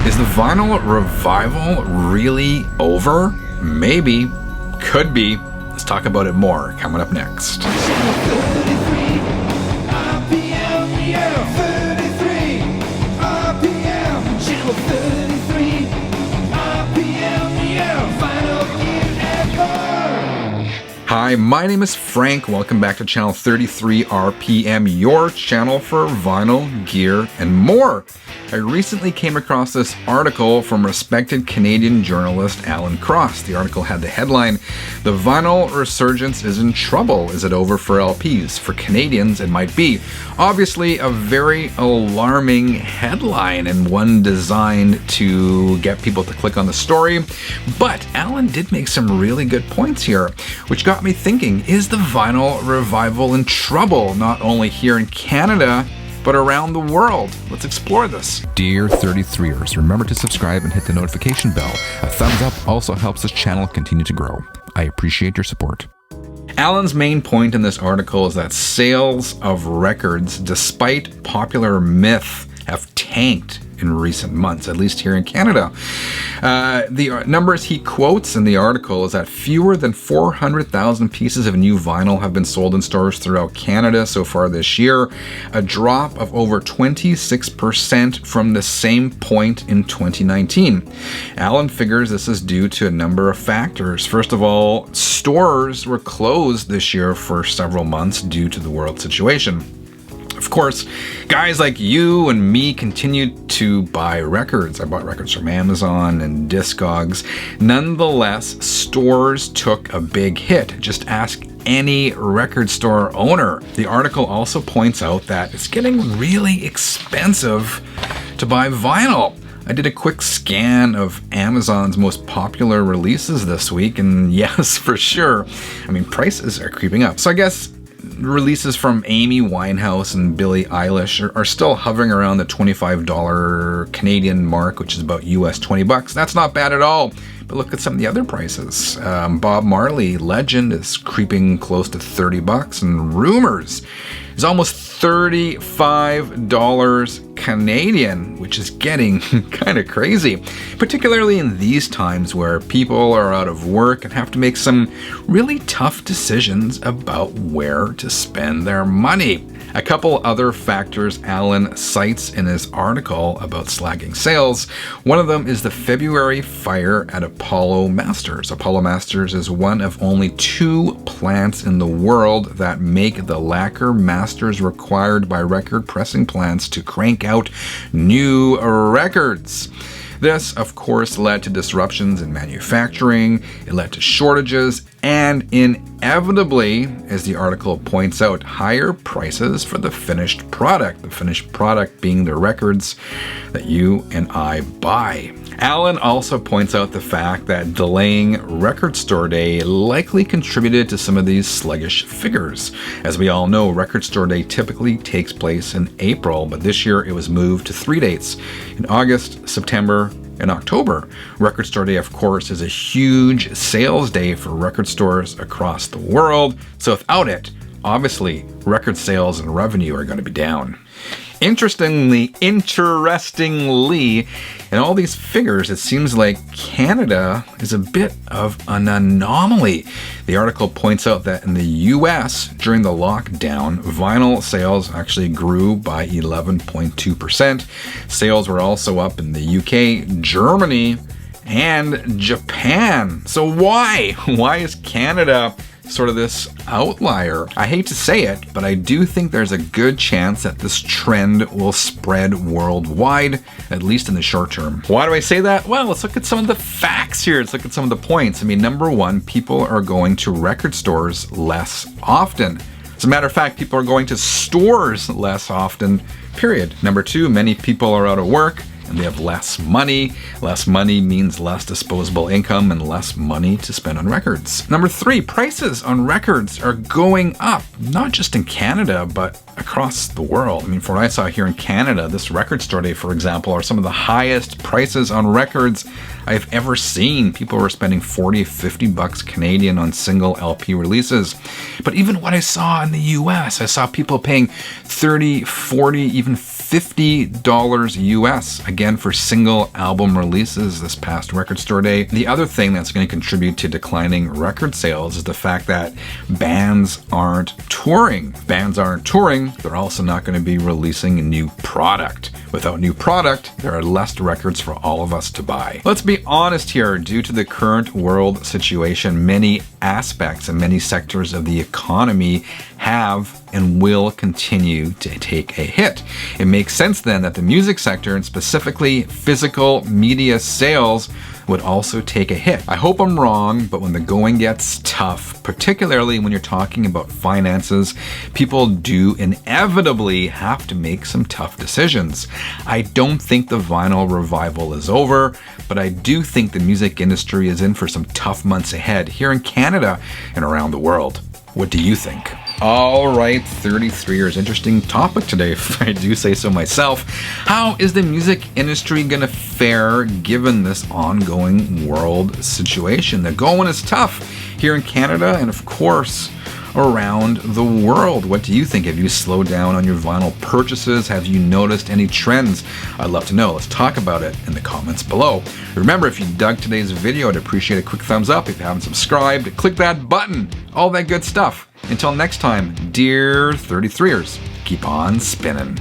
Is the vinyl revival really over? Maybe. Could be. Let's talk about it more coming up next. Hi, my name is Frank. Welcome back to Channel 33 RPM, your channel for vinyl, gear, and more. I recently came across this article from respected Canadian journalist Alan Cross. The article had the headline, "The vinyl resurgence is in trouble. Is it over for LPs? For Canadians, it might be." Obviously, a very alarming headline and one designed to get people to click on the story. But Alan did make some really good points here, which got me thinking, is the vinyl revival in trouble, not only here in Canada, but around the world? Let's explore this. Dear 33ers, remember to subscribe and hit the notification bell. A thumbs up also helps this channel continue to grow. I appreciate your support. Alan's main point in this article is that sales of records, despite popular myth, have tanked in recent months, at least here in Canada. The numbers he quotes in the article is that fewer than 400,000 pieces of new vinyl have been sold in stores throughout Canada so far this year, a drop of over 26% from the same point in 2019. Alan figures this is due to a number of factors. First of all, stores were closed this year for several months due to the world situation. Of course, guys like you and me continued to buy records. I bought records from Amazon and Discogs. Nonetheless, stores took a big hit. Just ask any record store owner. The article also points out that it's getting really expensive to buy vinyl. I did a quick scan of Amazon's most popular releases this week, and yes, for sure, prices are creeping up. So I guess releases from Amy Winehouse and Billie Eilish are still hovering around the $25 Canadian mark, which is about US $20. That's not bad at all. But look at some of the other prices. Bob Marley Legend is creeping close to $30, and Rumors is almost $35 Canadian, which is getting kind of crazy, particularly in these times where people are out of work and have to make some really tough decisions about where to spend their money. A couple other factors Alan cites in his article about slagging sales. One of them is the February fire at Apollo Masters. Apollo Masters is one of only 2 plants in the world that make the lacquer masters required by record pressing plants to crank out new records. This, of course, led to disruptions in manufacturing, it led to shortages, and inevitably, as the article points out, higher prices for the finished product being the records that you and I buy. Alan also points out the fact that delaying Record Store Day likely contributed to some of these sluggish figures. As we all know, Record Store Day typically takes place in April, but this year it was moved to 3 dates, in August, September, and October. Record Store Day, of course, is a huge sales day for record stores across the world, so without it, obviously, record sales and revenue are going to be down. Interestingly, in all these figures, it seems like Canada is a bit of an anomaly. The article points out that in the US, during the lockdown, vinyl sales actually grew by 11.2%. Sales were also up in the UK, Germany, and Japan. So why? Why is Canada sort of this outlier? I hate to say it, but I do think there's a good chance that this trend will spread worldwide, at least in the short term. Why do I say that? Well, let's look at some of the facts here. Let's look at some of the points. Number one, people are going to record stores less often. As a matter of fact, people are going to stores less often, period. Number two, many people are out of work and they have less money. Less money means less disposable income and less money to spend on records. Number three, prices on records are going up, not just in Canada, but across the world. From what I saw here in Canada, this Record Store Day, for example, are some of the highest prices on records I've ever seen. People were spending $40, $50 Canadian on single LP releases. But even what I saw in the US, I saw people paying $30, $40, even $50 US, again for single album releases this past record store day. The other thing that's going to contribute to declining record sales is the fact that bands aren't touring. If bands aren't touring, they're also not going to be releasing a new product. Without new product, there are less records for all of us to buy. Let's be honest here, due to the current world situation, many aspects and many sectors of the economy have and will continue to take a hit. It makes sense then that the music sector, and specifically physical media sales, would also take a hit. I hope I'm wrong, but when the going gets tough, particularly when you're talking about finances, people do inevitably have to make some tough decisions. I don't think the vinyl revival is over, but I do think the music industry is in for some tough months ahead here in Canada and around the world. What do you think? All right, 33ers, interesting topic today, if I do say so myself. How is the music industry going to fare given this ongoing world situation? The going is tough here in Canada and, of course, around the world. What do you think? Have you slowed down on your vinyl purchases? Have you noticed any trends? I'd love to know. Let's talk about it in the comments below. Remember, if you dug today's video, I'd appreciate a quick thumbs up. If you haven't subscribed, click that button. All that good stuff. Until next time, dear 33ers, keep on spinning.